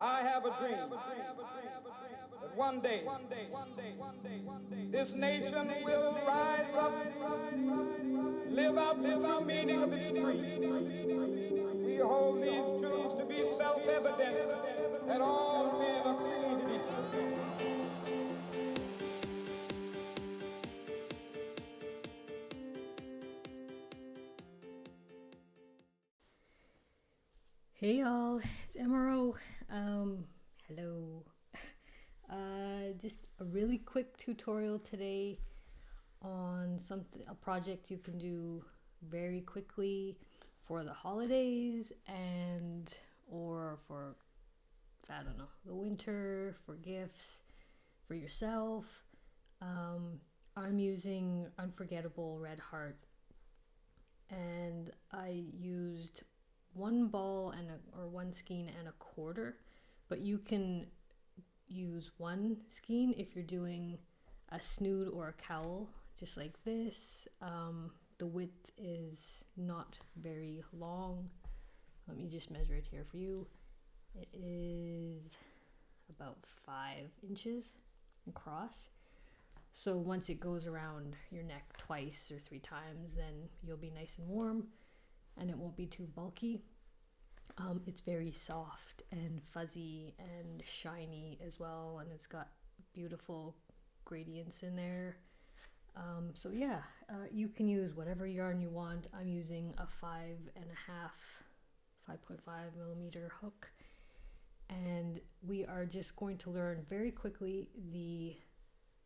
I have a dream that one day this nation will rise up, live out the true meaning of its creed. We hold these truths to be self-evident that all men are created equal. Hey y'all, it's MRO. Hello. Just a really quick tutorial today on a project you can do very quickly for the holidays or for, I don't know, the winter, for gifts, for yourself. I'm using Unforgettable Red Heart, and I used one ball or one skein and a quarter, but you can use one skein if you're doing a snood or a cowl, just like this. The width is not very long. Let me just measure it here for you. It is about 5 inches across. So once it goes around your neck twice or 3 times, then you'll be nice and warm and it won't be too bulky. It's very soft and fuzzy and shiny as well, and it's got beautiful gradients in there. So yeah, you can use whatever yarn you want. I'm using a 5.5 millimeter hook, and we are just going to learn very quickly the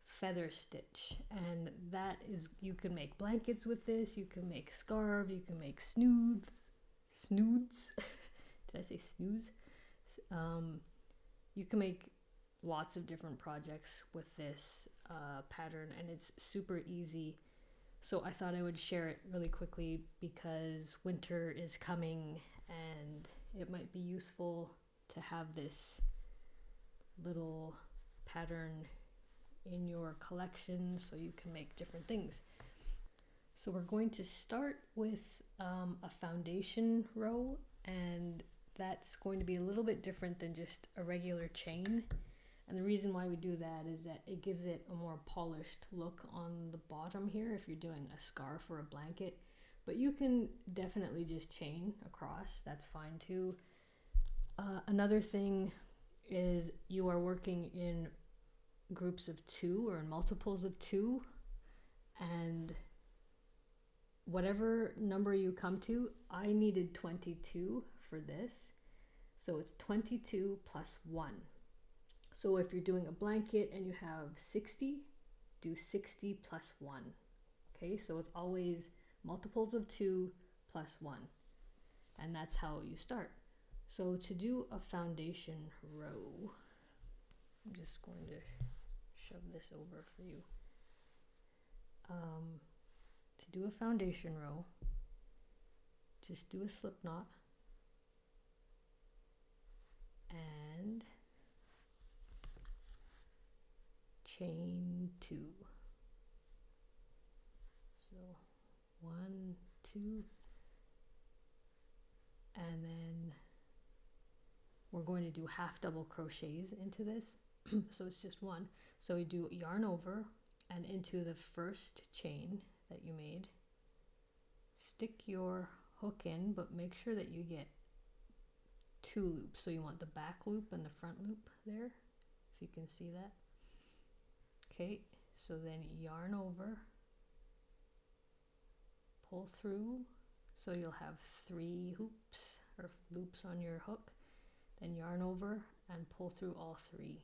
feather stitch, and that is, you can make blankets with this, you can make scarves, you can make snoods. Did I say snooze? You can make lots of different projects with this pattern, and it's super easy. So I thought I would share it really quickly because winter is coming and it might be useful to have this little pattern in your collection so you can make different things. So we're going to start with a foundation row, and that's going to be a little bit different than just a regular chain. And the reason why we do that is that it gives it a more polished look on the bottom here if you're doing a scarf or a blanket. But you can definitely just chain across, that's fine too. Another thing is you are working in groups of 2 or in multiples of 2, and whatever number you come to, I needed 22 for this. So it's 22 plus 1. So if you're doing a blanket and you have 60, do 60 plus 1. Okay, so it's always multiples of 2 plus 1. And that's how you start. So to do a foundation row, I'm just going to shove this over for you. To do a foundation row, just do a slip knot and chain 2. So 1, 2, and then we're going to do half double crochets into this. So it's just 1. So you do yarn over and into the first chain that you made, stick your hook in, but make sure that you get 2 loops. So you want the back loop and the front loop there, if you can see that. Okay, so then yarn over, pull through, so you'll have 3 hoops or loops on your hook, then yarn over and pull through all 3.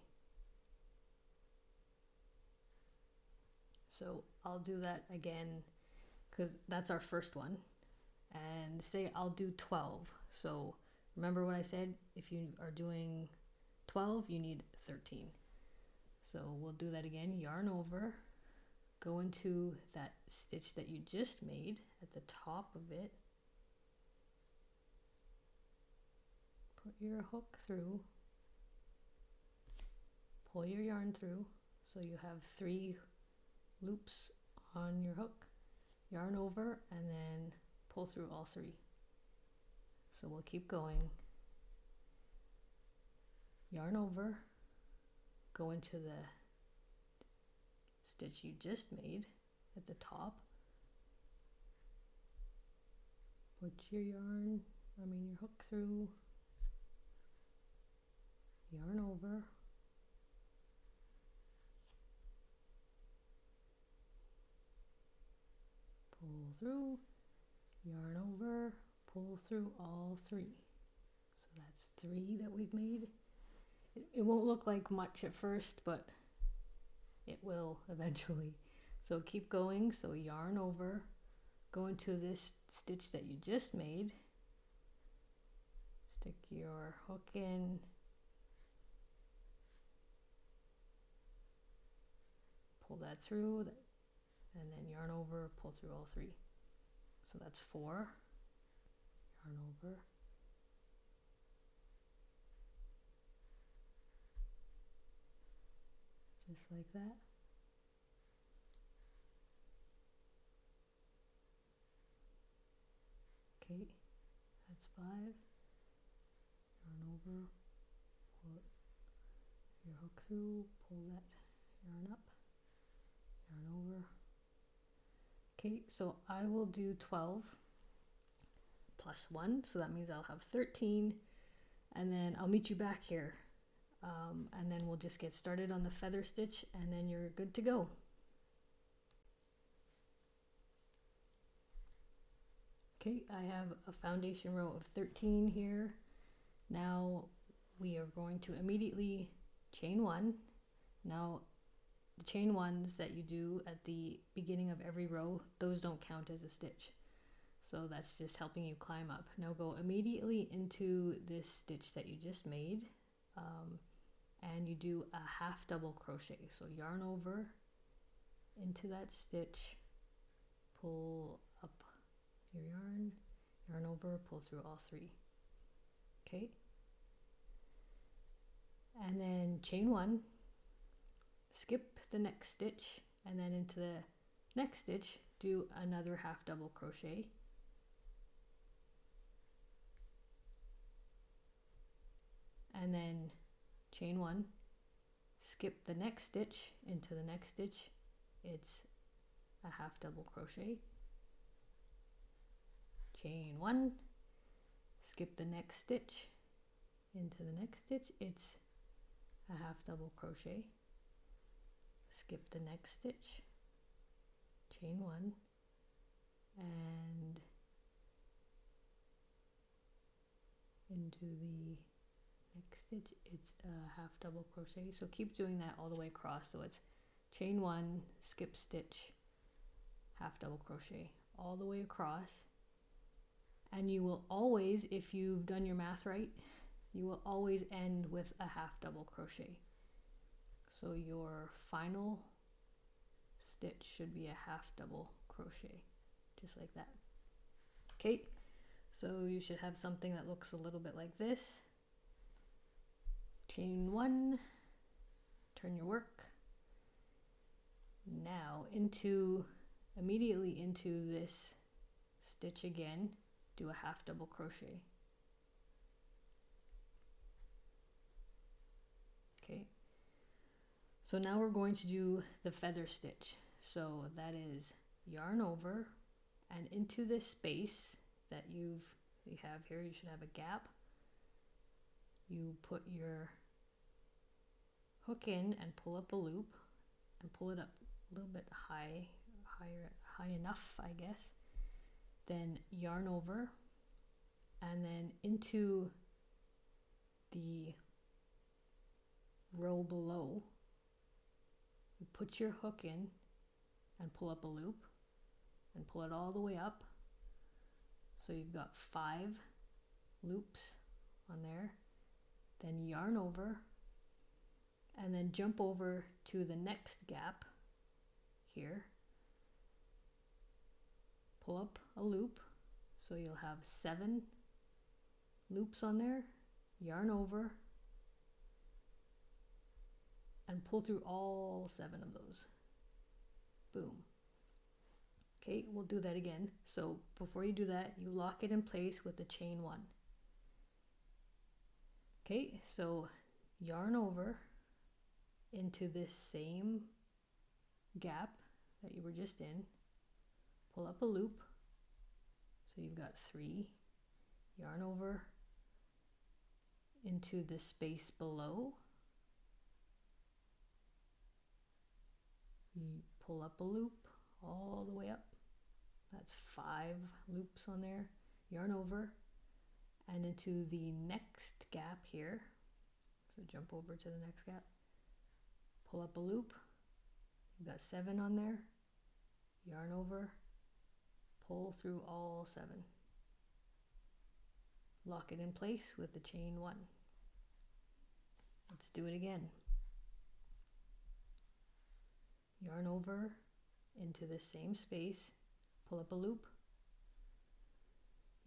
So I'll do that again because that's our first one, and say I'll do 12. So remember what I said, if you are doing 12 you need 13. So we'll do that again, yarn over, go into that stitch that you just made at the top of it, put your hook through, pull your yarn through, so you have 3 loops on your hook, yarn over, and then pull through all 3. So we'll keep going. yarn over, go into the stitch you just made at the top, put your your hook through, yarn over, pull through, yarn over, pull through all three. So that's 3 that we've made. It won't look like much at first, but it will eventually. So keep going. So yarn over, go into this stitch that you just made, stick your hook in, pull that through, and then yarn over, pull through all 3. So that's 4. Yarn over, just like that. Okay, that's 5. Yarn over, pull your hook through, pull that yarn up, yarn over. Okay, so I will do 12 plus 1, so that means I'll have 13, and then I'll meet you back here, and then we'll just get started on the feather stitch, and then you're good to go. Okay, I have a foundation row of 13 here. Now we are going to immediately chain 1. Now the chain 1s that you do at the beginning of every row, those don't count as a stitch. So that's just helping you climb up. Now go immediately into this stitch that you just made, and you do a half double crochet. So yarn over into that stitch, pull up your yarn over, pull through all 3. Okay, and then chain 1, skip the next stitch, and then into the next stitch do another half double crochet, and then chain 1, skip the next stitch, into the next stitch it's a half double crochet, chain 1, skip the next stitch, into the next stitch it's a half double crochet, skip the next stitch, chain 1, and into the next stitch it's a half double crochet. So keep doing that all the way across. So it's chain 1, skip stitch, half double crochet all the way across, and you will always, if you've done your math right, you will always end with a half double crochet. So your final stitch should be a half double crochet, just like that. Okay, so you should have something that looks a little bit like this. Chain 1, turn your work. Now immediately into this stitch again, do a half double crochet. Okay, so now we're going to do the feather stitch. So that is yarn over, and into this space that you have here, you should have a gap. You put your hook in and pull up a loop, and pull it up a little bit high enough, I guess. Then yarn over, and then into the row below, you put your hook in and pull up a loop and pull it all the way up. So you've got 5 loops on there. Then yarn over, and then jump over to the next gap here, pull up a loop, so you'll have 7 loops on there, yarn over, and pull through all 7 of those. Boom. Okay, we'll do that again. So before you do that, you lock it in place with the chain 1. Okay, so yarn over into this same gap that you were just in, pull up a loop, so you've got 3, yarn over into the space below, you pull up a loop all the way up, that's 5 loops on there, yarn over, and into the next gap here, so jump over to the next gap, pull up a loop, you've got 7 on there, yarn over, pull through all 7, lock it in place with the chain 1. Let's do it again. Yarn over into the same space, pull up a loop,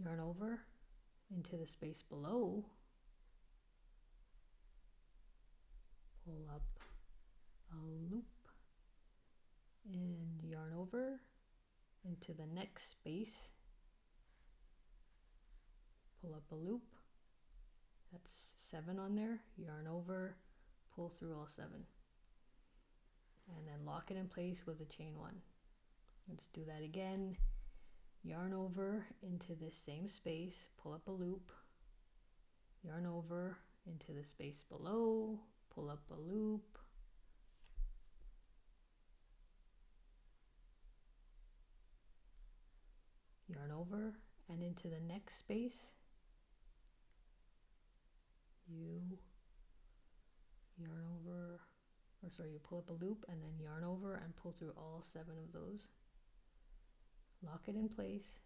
yarn over into the space below, pull up a loop, and yarn over into the next space, pull up a loop, that's 7 on there, yarn over, pull through all 7, and then lock it in place with a chain 1. Let's do that again. Yarn over into this same space, pull up a loop, yarn over into the space below, pull up a loop, yarn over and into the next space, you yarn over, or sorry, you pull up a loop and then yarn over and pull through all 7 of those, lock it in place,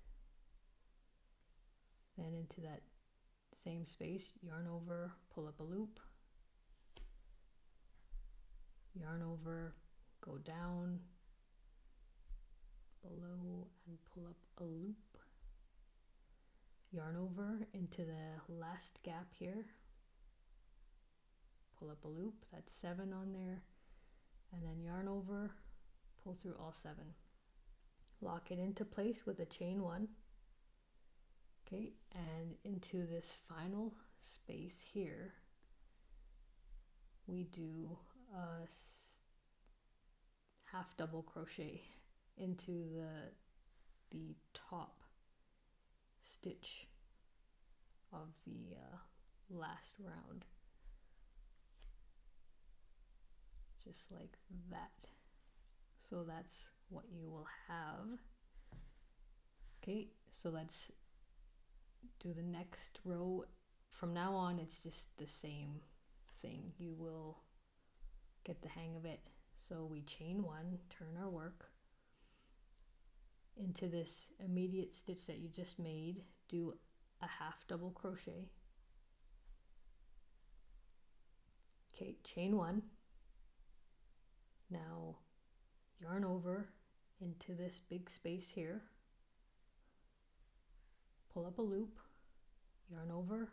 then into that same space, yarn over, pull up a loop, yarn over, go down, below, and pull up a loop, yarn over into the last gap here, pull up a loop, that's 7 on there, and then yarn over, pull through all 7, lock it into place with a chain 1, okay, and into this final space here we do a half double crochet into the top stitch of the last round, just like that. So that's what you will have. Okay, so let's do the next row. From now on it's just the same thing, you will get the hang of it. So we chain 1, turn our work into this immediate stitch that you just made, do a half double crochet, okay, chain 1, now yarn over into this big space here, pull up a loop, yarn over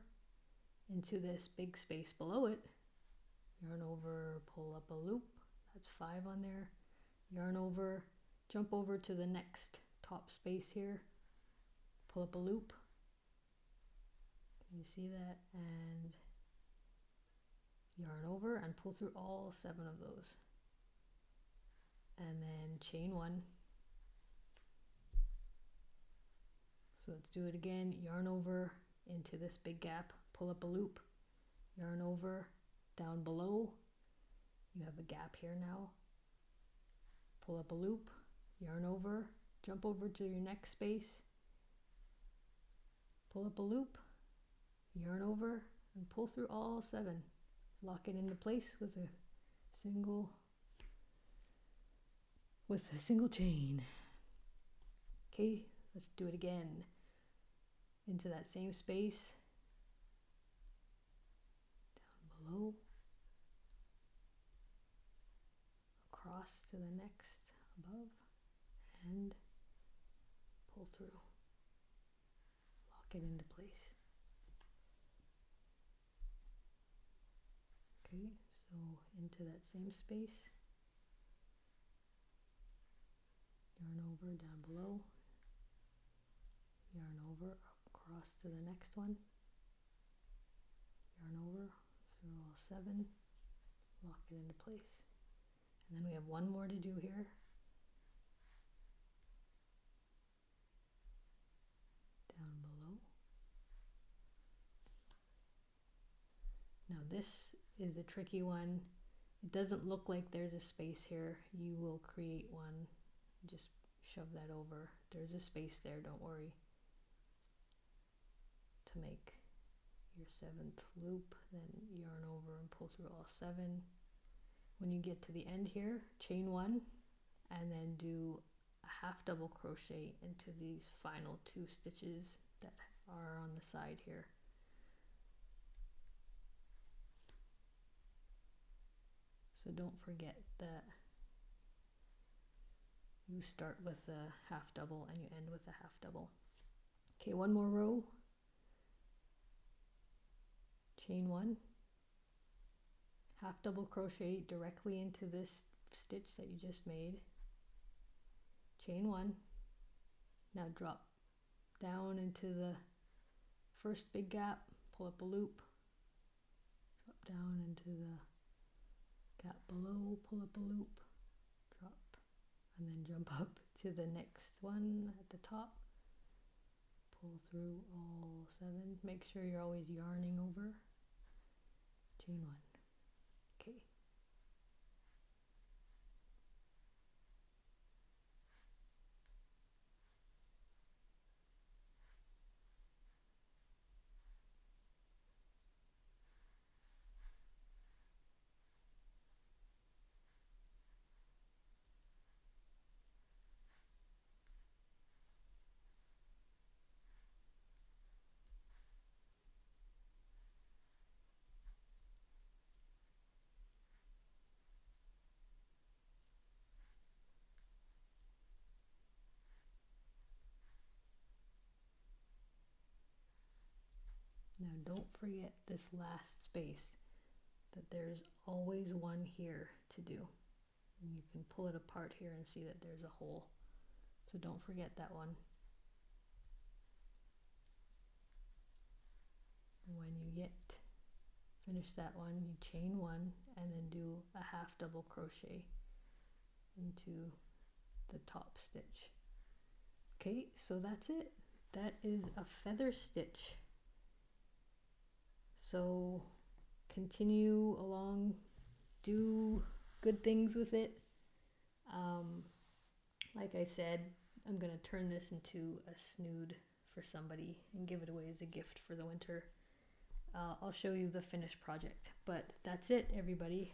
into this big space below it, yarn over, pull up a loop, that's 5 on there, yarn over, jump over to the next top space here, pull up a loop, can you see that, and yarn over and pull through all 7 of those, and then chain 1. So let's do it again, yarn over into this big gap, pull up a loop, yarn over, down below, you have a gap here now, pull up a loop, yarn over, jump over to your next space, pull up a loop, yarn over, and pull through all 7, lock it into place with a single chain. Okay, let's do it again. Into that same space, down below, across to the next above, and pull through, lock it into place. Okay, so into that same space, yarn over down below, yarn over across to the next one, yarn over through all 7, lock it into place. And then we have one more to do here. Down below. Now this is a tricky one. It doesn't look like there's a space here. You will create one. Just shove that over. There's a space there, don't worry. To make your 7th loop, then yarn over and pull through all 7. When you get to the end here, chain 1 and then do a half double crochet into these final 2 stitches that are on the side here. So don't forget that you start with a half double and you end with a half double. Okay, one more row. Chain 1, half double crochet directly into this stitch that you just made. Chain 1. Now drop down into the first big gap, pull up a loop, drop down into the gap below, pull up a loop, drop, and then jump up to the next one at the top. Pull through all 7. Make sure you're always yarning over. Chain 1. Okay. Now don't forget this last space, that there's always one here to do. And you can pull it apart here and see that there's a hole. So don't forget that one. When you finish that one, you chain 1 and then do a half double crochet into the top stitch. Okay, so that's it. That is a feather stitch. So continue along, do good things with it. Like I said, I'm going to turn this into a snood for somebody and give it away as a gift for the winter. I'll show you the finished project, but that's it, everybody.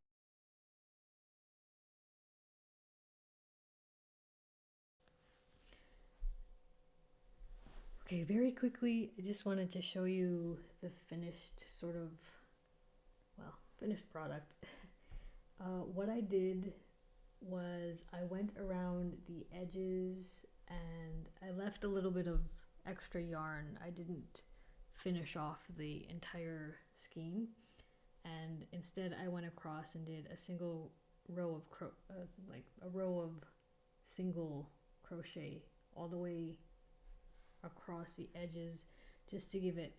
Okay, very quickly, I just wanted to show you the finished finished product. What I did was I went around the edges and I left a little bit of extra yarn. I didn't finish off the entire skein, and instead I went across and did a single row of a row of single crochet all the way across the edges, just to give it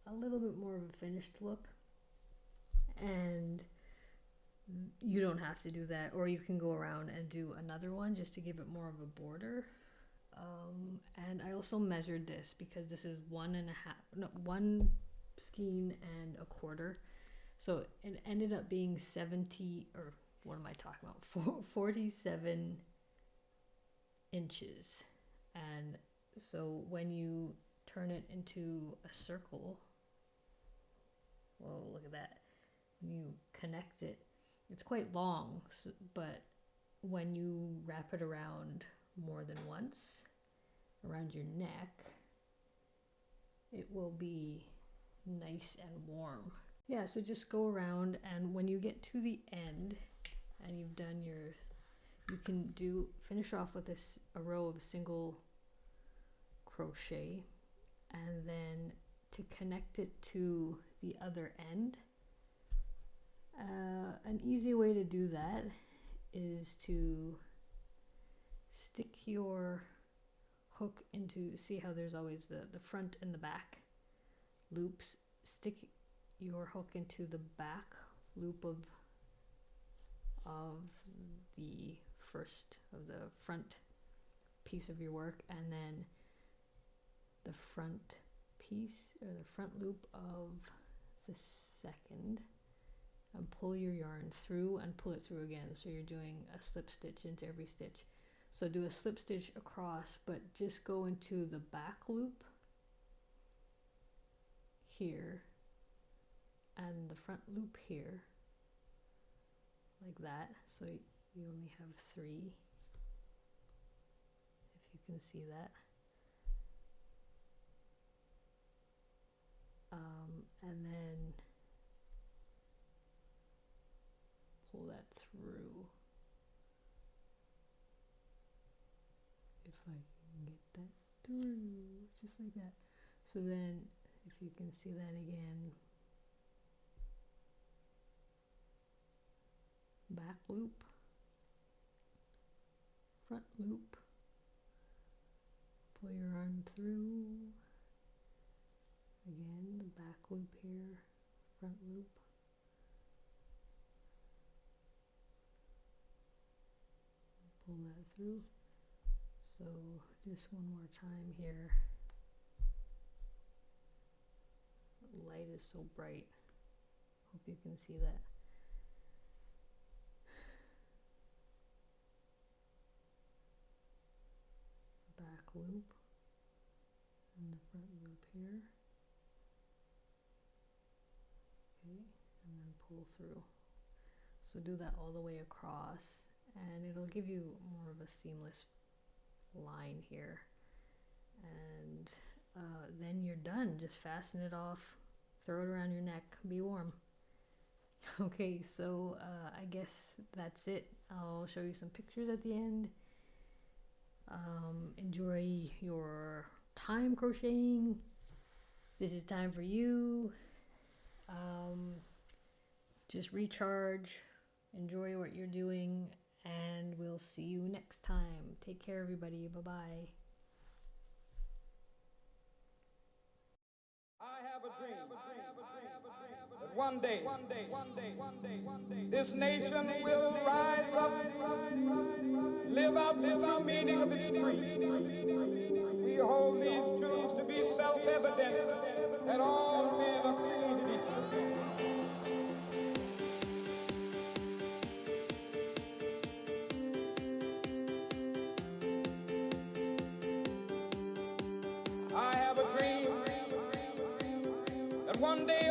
a little bit more of a finished look. And you don't have to do that, or you can go around and do another one just to give it more of a border. And I also measured this because this is 1 skein and a quarter, so it ended up being 47 inches. And so when you turn it into a circle, whoa, look at that, when you connect it, it's quite long, but when you wrap it around more than once around your neck, it will be nice and warm. Yeah, so just go around, and when you get to the end and you've done you can finish off with a row of single crochet, and then to connect it to the other end, an easy way to do that is to stick your hook into, see how there's always the front and the back loops, stick your hook into the back loop of the front piece of your work, and then the front piece or the front loop of the second, and pull your yarn through and pull it through again. So you're doing a slip stitch into every stitch. So do a slip stitch across, but just go into the back loop here and the front loop here, like that. So you only have 3, if you can see that. And then pull that through. If I can get that through, just like that. So then, if you can see that again, back loop, front loop, pull your yarn through, again, the back loop here, front loop, pull that through. So just one more time here. The light is so bright. Hope you can see that. Back loop and the front loop here. Okay, and then pull through. So do that all the way across, and it'll give you more of a seamless line here. And then you're done. Just fasten it off, throw it around your neck, be warm. Okay, so I guess that's it. I'll show you some pictures at the end. Enjoy your time crocheting. This is time for you. Just recharge, enjoy what you're doing, and we'll see you next time. Take care, everybody. Bye-bye. I have a dream that one day this nation will rise up, live out the true meaning of its creed. We hold these truths to be self-evident, that all men are created equal. I have a dream that one day